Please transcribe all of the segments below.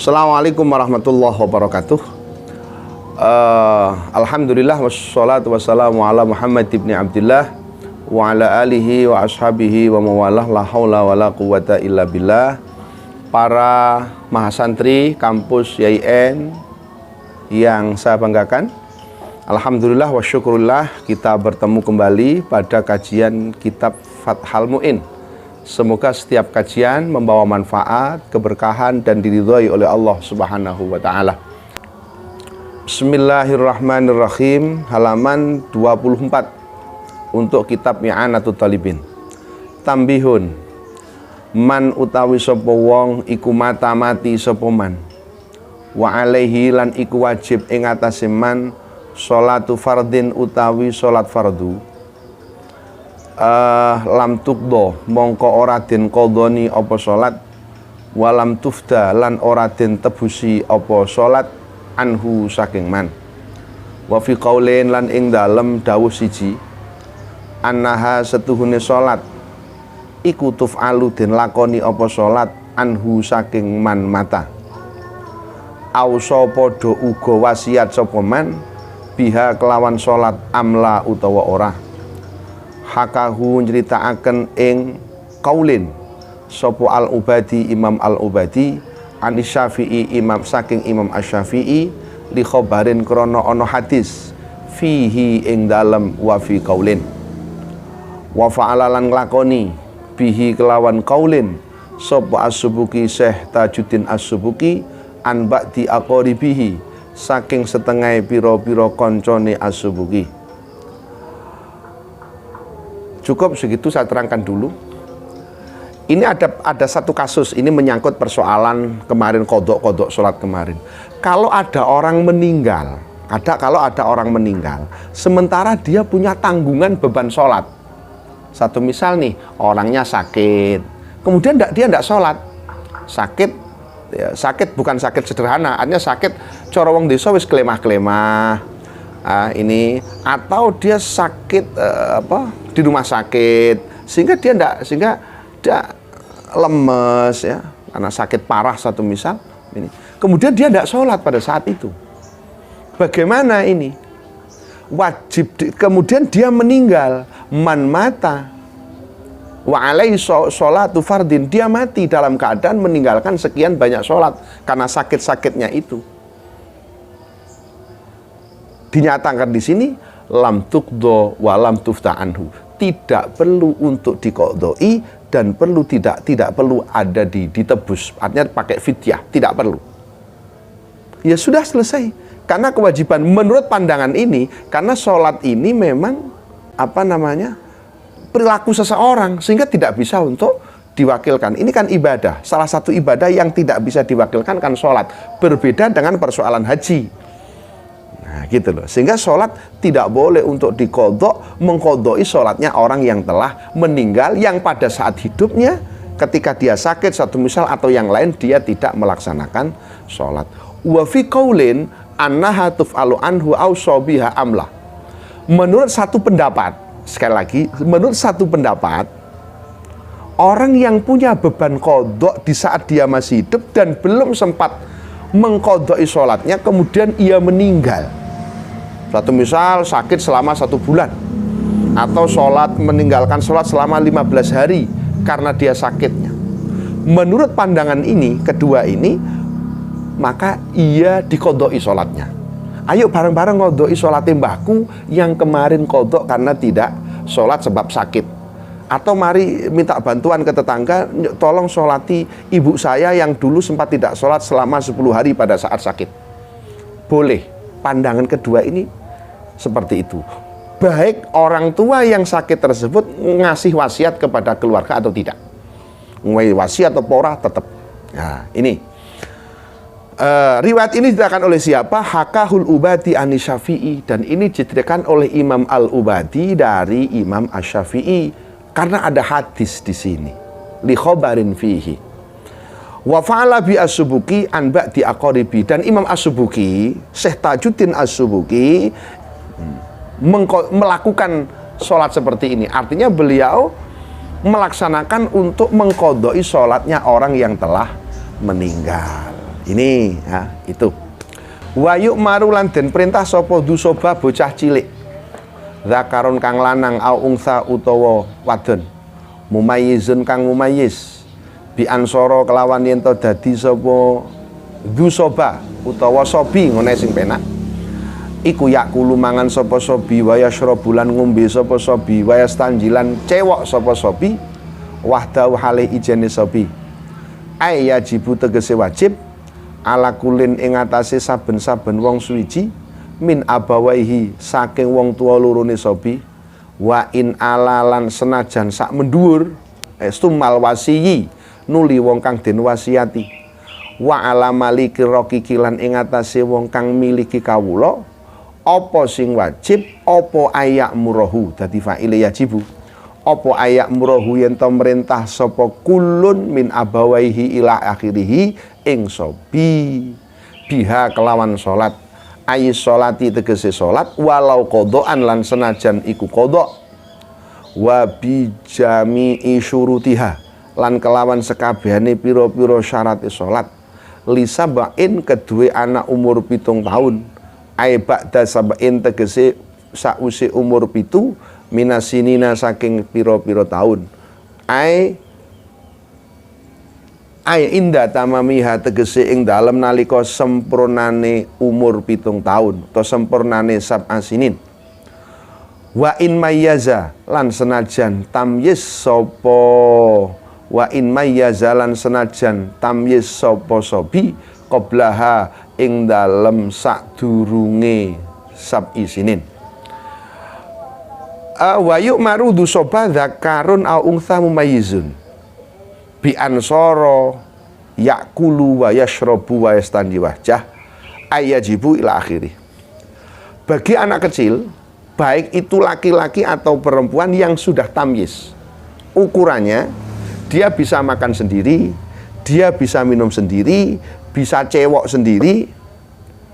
Assalamualaikum warahmatullahi wabarakatuh. Alhamdulillah wassalatu wassalamu ala Muhammad ibn Abdillah wa ala alihi wa ashabihi wa mawalah, la haula wa la quwata illa billah. Para mahasantri kampus YIN yang saya banggakan, alhamdulillah wa syukurillah, kita bertemu kembali pada kajian kitab Fathul Mu'in. Semoga setiap kajian membawa manfaat, keberkahan, dan diridhoi oleh Allah Subhanahu wa Ta'ala. Bismillahirrahmanirrahim. Halaman 24 untuk kitab I'anatul Talibin. Tambihun, man utawi sapa wong iku mati sapa man, wa alaihi lan iku wajib ing atase man sholatu fardin utawi sholat fardu. Lam tukdo mongko ora den kodoni apa sholat, walam tufda lan ora den tebusi apa sholat anhu saking man. Wa fi qaulin lan ing dalem dawuh siji, annaha setuhune sholat iku tuf'alu den lakoni apa sholat anhu saking man mata. Auso podo uga wasiat sapa man biha kelawan sholat amla utawa ora. Hakahu nyeritaaken ing kaulin sapa Al-Ubadi Imam Al-Ubadi Anis Syafi'i imam saking Imam Asy-Syafi'i li khobarin krana ana hadis fihi ing dalem wa fi kaulin wa fa'ala lan nglakoni bihi kelawan kaulin sapa As-Subuki Syekh Tajuddin As-Subuki an ba'di aqaribihi saking setengah pira-pira kancane As-Subuki. Cukup segitu saya terangkan dulu. Ini ada satu kasus, ini menyangkut persoalan kemarin kodok sholat kemarin. Kalau ada orang meninggal, sementara dia punya tanggungan beban sholat. Satu misal nih, orangnya sakit, kemudian dia tidak sholat. Sakit, ya, sakit bukan sakit sederhana, artinya sakit corowong desa wis klemah-klemah. Ini atau dia sakit di rumah sakit sehingga dia lemes ya, karena sakit parah satu misal ini. Kemudian dia tidak sholat pada saat itu. Bagaimana ini? Wajib kemudian dia meninggal, man mata wa alaihi sholatu fardin, dia mati dalam keadaan meninggalkan sekian banyak sholat karena sakit-sakitnya itu. Dinyatakan di sini lam tukdo wa lam tufta anhu, tidak perlu untuk dikodoi dan tidak perlu ada ditebus, artinya pakai fidyah, tidak perlu. Ya sudah selesai, karena kewajiban menurut pandangan ini, karena sholat ini memang perilaku seseorang sehingga tidak bisa untuk diwakilkan. Ini kan ibadah, salah satu ibadah yang tidak bisa diwakilkan kan sholat, berbeda dengan persoalan haji. Nah, gitu loh. Sehingga sholat tidak boleh untuk dikodok, mengkodoi sholatnya orang yang telah meninggal, yang pada saat hidupnya ketika dia sakit satu misal atau yang lain dia tidak melaksanakan sholat. Wa fi qaulin annaha tuf'alu anhu aw shabiha amlah. Menurut satu pendapat, sekali lagi, menurut satu pendapat, orang yang punya beban kodok di saat dia masih hidup dan belum sempat mengkodoi sholatnya, kemudian ia meninggal. Satu misal sakit selama 1 bulan, atau meninggalkan sholat selama 15 hari karena dia sakitnya. Menurut pandangan ini, kedua ini, maka ia dikodoi sholatnya. Ayo bareng-bareng ngodoi sholatnya mbahku yang kemarin kodok karena tidak sholat sebab sakit. Atau mari minta bantuan ke tetangga, tolong sholati ibu saya yang dulu sempat tidak sholat selama 10 hari pada saat sakit. Boleh. Pandangan kedua ini seperti itu. Baik orang tua yang sakit tersebut ngasih wasiat kepada keluarga atau tidak. Wasiat atau pora tetap. Nah, ini. Riwayat ini diceritakan oleh siapa? Hakahul Ubadi Anis Syafi'i. Dan ini diceritakan oleh Imam Al-Ubadi dari Imam Asy-Syafi'i. Karena ada hadis di sini. Li khobarin fihi. Wa fa'ala bi As-Subuki an ba'di aqaribi. Dan Imam As-Subuki, Syekh Tajuddin As-Subuki melakukan sholat seperti ini. Artinya beliau melaksanakan untuk mengkodoi sholatnya orang yang telah meninggal. Ini ya, itu. Wa yu'maru lan den perintah sapa dusoba bocah cilik. Zakaron kang lanang au ungsa utawa wadon. Mumayyizun kang mumayyiz. Bi ansara kelawan yen to dadi sapa dusoba utawa sobi ngene sing penak. Iku yakulu mangan sapa sobi wa yashrabulan ngombe sapa sobi wa yastanjilan cewok sapa sobi wahdahu halih ijene sobi. Ai yajibu tegese wajib ala kulin ing atase saben-saben wong suwiji min abawaihi saking wong tua lorone sobi wa in alalan senajan sak menduwur estumal wasiyi nuli wong kang den wasiati wa ala maliki raqiqilan ing atase wong kang miliki kawula apa sing wajib apa ayak murahu dadi fa'ile yajibu apa ayak murahu yen to merintah sapa kulun min abawaihi ila akhirih ing sobi biha kelawan salat ayis salati tegese salat walau qadhaan lan senajan iku qadha wa bi jami'i syurutiha lan kelawan sekabehane pira-pira syarate salat lisabain kedue anak umur 7 tahun ai ba'da sabain tegese sause umur 7 minasinina saking pira-pira tahun ai inda tamamiha tegese ing dalem nalika sempurnane umur 7 tahun atau sempurnane sab'asinin wa in mayyaza lan senajan tamyiz sapa wa in mayyaza lan senajan tamyiz sapa sobi qablaha ing dalem sadurunge sab'isinin wa yu'maru dusoba dzakarun au untha mumayyizun bi ansara yakulu wa yashrabu wa yastandi wajah ayajibu ila akhiri. Bagi anak kecil baik itu laki-laki atau perempuan yang sudah tamyiz, ukurannya dia bisa makan sendiri, dia bisa minum sendiri, bisa cewok sendiri.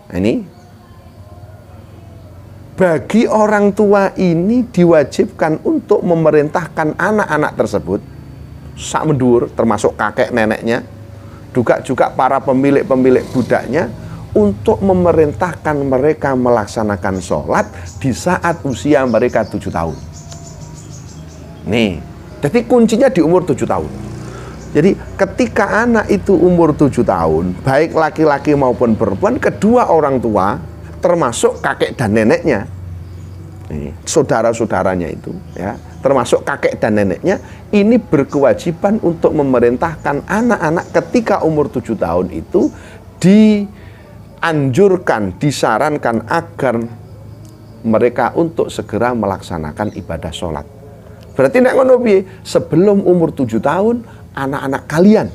Nah, ini bagi orang tua ini diwajibkan untuk memerintahkan anak-anak tersebut sak mendur termasuk kakek neneknya juga para pemilik budaknya untuk memerintahkan mereka melaksanakan sholat di saat usia mereka 7 tahun. Nih, jadi kuncinya di umur 7 tahun. Jadi ketika anak itu umur 7 tahun, baik laki-laki maupun perempuan, kedua orang tua termasuk kakek dan neneknya, saudara-saudaranya itu ya, termasuk kakek dan neneknya, ini berkewajiban untuk memerintahkan anak-anak ketika umur 7 tahun itu dianjurkan, disarankan agar mereka untuk segera melaksanakan ibadah sholat. Berarti nek ngono piye? Sebelum umur 7 tahun anak-anak kalian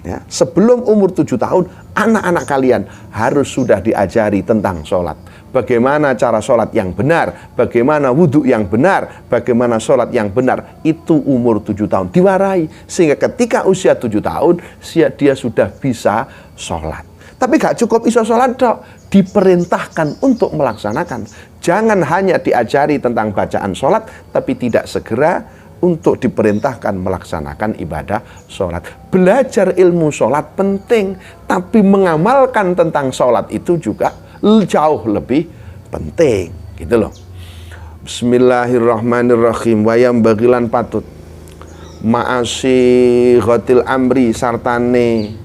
ya, sebelum umur 7 tahun anak-anak kalian harus sudah diajari tentang sholat. Bagaimana cara sholat yang benar, bagaimana wudhu yang benar, bagaimana sholat yang benar. Itu umur 7 tahun diwarai, sehingga ketika usia 7 tahun dia sudah bisa sholat. Tapi gak cukup iso sholat dok, diperintahkan untuk melaksanakan. Jangan hanya diajari tentang bacaan sholat, tapi tidak segera untuk diperintahkan melaksanakan ibadah sholat. Belajar ilmu sholat penting, tapi mengamalkan tentang sholat itu juga jauh lebih penting, gitu loh. Bismillahirrahmanirrahim. Wayam bagilan patut ma'asi ghatil amri sartane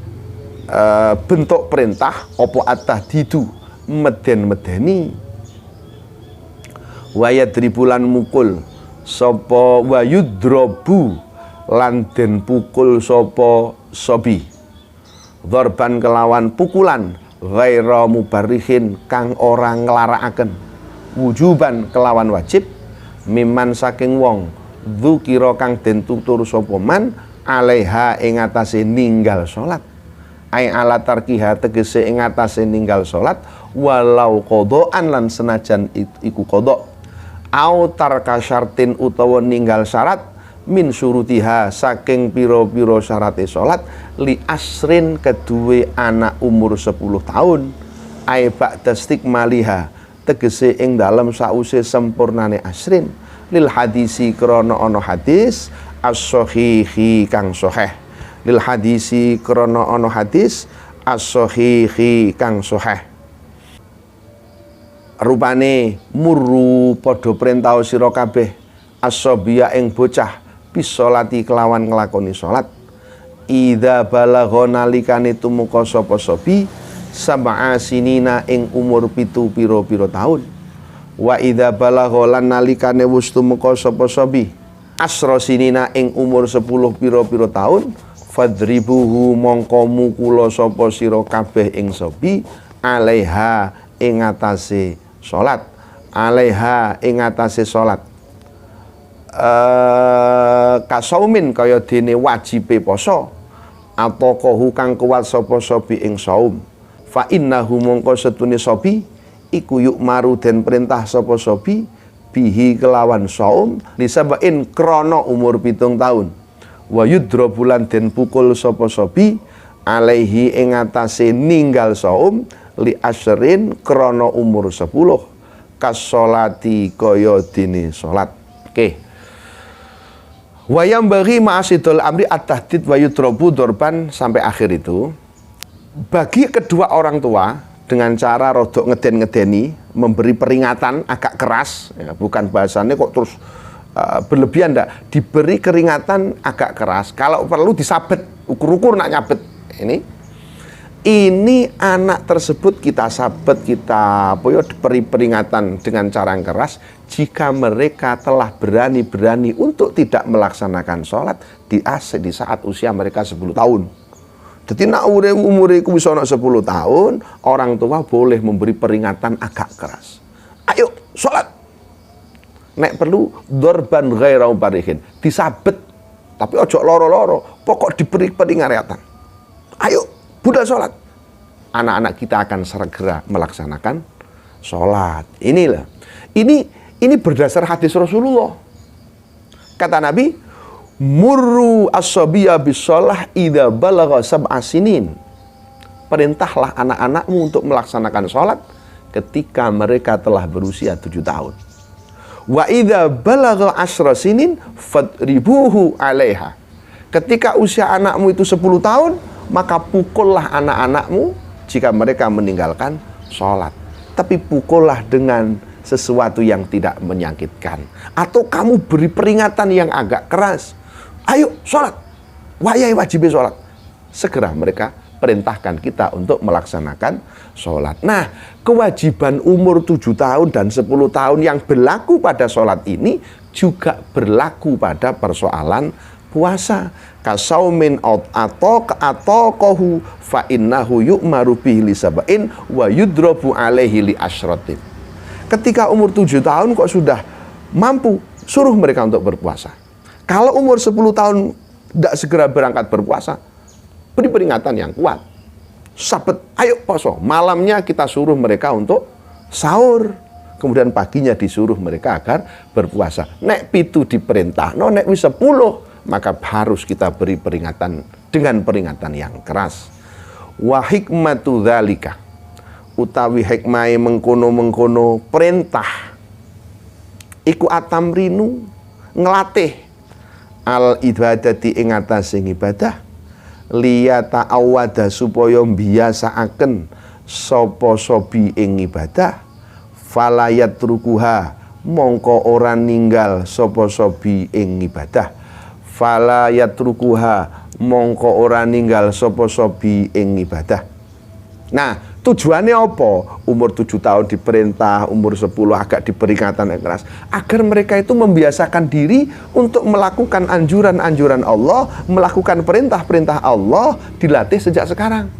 bentuk perintah opo atah didu meden-medeni wayadribulan mukul sopo wayudrobu lan den pukul sopo sobi dzarban kelawan pukulan ghaira mubarihin kang orang nglarakaken wujuban kelawan wajib miman saking wong dzukira kang den tutur sapa man alaiha ing atase ninggal salat ai ala tarkiha tegese ing atase ninggal salat walau qadhaan lan senajan iku qadha au tarka syartin utawa ninggal syarat min syurutiha saking pira-pira syarate salat li asrin kedue anak umur 10 tahun ai ba'da stikmaliha tegese ing dalem sause sempurnane asrin lil hadisi krana ana hadis as-sahihi kang sahih lil hadisi krana ana hadis as-sahihi kang sahih. Rupane murru padha perintah sira kabeh as-sabiya ing bocah bisolati kelawan nglakoni salat. Idza balagha nalikane tumeka sapa sabi sab'a sinina ing umur 7 pira-pira taun. Wa idza balagha lan nalikane wis tumeka sapa sabi asra sinina ing umur 10 pira-pira taun fadribuhu mongko mukula sapa sira kabeh ing sabi alaiha ing atase salat. Alaiha ing atase salat. Kasaumin kaya dene wajibe poso atau kohu kang kuat sapa sabi ing saum. Fa innahu mongko setune sabi iku yuk maru den perintah sapa sabi bihi kelawan saum lisabain krana umur 7 taun. Wa yudrabulan den pukul sapa sabi alaihi ing atase ninggal saum li asrin krana umur 10 kasolati kaya dene salat. Oke. Wayam bagi ma'asidul amri at-tahdid wa yudrabu dorban sampai akhir itu. Bagi kedua orang tua dengan cara rodok ngeden-ngedeni, memberi peringatan agak keras, ya, bukan bahasannya kok terus berlebihan, ndak, diberi peringatan agak keras, kalau perlu disabet, ukur-ukur nak nyabet. Ini anak tersebut kita sabet, kita beri peringatan dengan cara yang keras jika mereka telah berani-berani untuk tidak melaksanakan sholat di saat usia mereka 10 tahun. Jadi nak umure ku wis ana 10 tahun, orang tua boleh memberi peringatan agak keras. Ayo sholat. Nek perlu dorban ghaira barihin, disabet tapi ojo loro-loro, pokok diberi peringatan. Ayo budal sholat. Anak-anak kita akan segera melaksanakan sholat. Inilah. Ini berdasar hadis Rasulullah. Kata Nabi, murru as-sabiya bis-shalah idza balagha sab'a sinin. Perintahlah anak-anakmu untuk melaksanakan sholat ketika mereka telah berusia 7 tahun. Wa idza balagha asra sinin fadribuhu 'alaiha. Ketika usia anakmu itu 10 tahun, maka pukullah anak-anakmu jika mereka meninggalkan sholat. Tapi pukullah dengan sesuatu yang tidak menyakitkan. Atau kamu beri peringatan yang agak keras. Ayo sholat. Wayai wajib sholat. Segera mereka perintahkan kita untuk melaksanakan sholat. Nah, kewajiban umur 7 tahun dan 10 tahun yang berlaku pada sholat ini juga berlaku pada persoalan puasa. Kasaumin atau kohu fa innahu yu'maru bihi lisabain wa yudrabu alaihi li asyratin. Ketika umur 7 tahun kok sudah mampu, suruh mereka untuk berpuasa. Kalau umur 10 tahun tidak segera berangkat berpuasa, beri peringatan yang kuat. Sabet, ayo poso. Malamnya kita suruh mereka untuk sahur. Kemudian paginya disuruh mereka agar berpuasa. Nek pitu diperintah, no nek wis 10, maka harus kita beri peringatan dengan peringatan yang keras. Wa hikmatu dzalika, utawi hikmahe mengkono-mengkono perintah iku atamrinu nglatih al ibadati ing atase ibadah liyata awada supaya biasaaken sapa sobi ing ibadah falayat rukuha mongko ora ninggal sapa sobi ing ibadah fala yatrukuha mongko ora ninggal sapa sobi ing ibadah. Nah, tujuannya apa? Umur 7 tahun diperintah, umur 10 agak diperingatan yang keras, agar mereka itu membiasakan diri untuk melakukan anjuran-anjuran Allah, melakukan perintah-perintah Allah, dilatih sejak sekarang.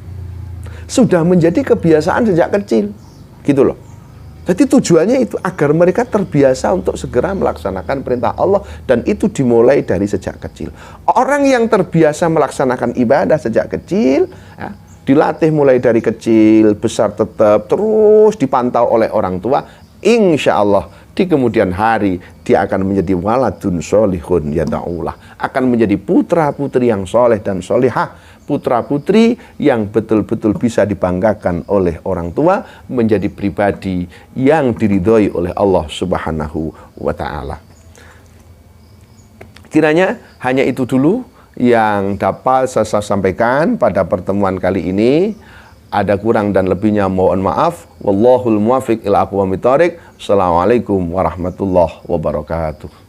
Sudah menjadi kebiasaan sejak kecil. Gitu loh. Jadi tujuannya itu agar mereka terbiasa untuk segera melaksanakan perintah Allah, dan itu dimulai dari sejak kecil. Orang yang terbiasa melaksanakan ibadah sejak kecil, ya, dilatih mulai dari kecil, besar tetap, terus dipantau oleh orang tua, insya Allah di kemudian hari dia akan menjadi waladun solihun yada'ullah, akan menjadi putra-putri yang soleh dan solihah, putra-putri yang betul-betul bisa dibanggakan oleh orang tua, menjadi pribadi yang diridhoi oleh Allah Subhanahu wa ta'ala. Kiranya hanya itu dulu yang dapat saya sampaikan pada pertemuan kali ini. Ada kurang dan lebihnya mohon maaf. Wallahul muwaffiq ila aqwamit thoriq. Assalamualaikum warahmatullahi wabarakatuh.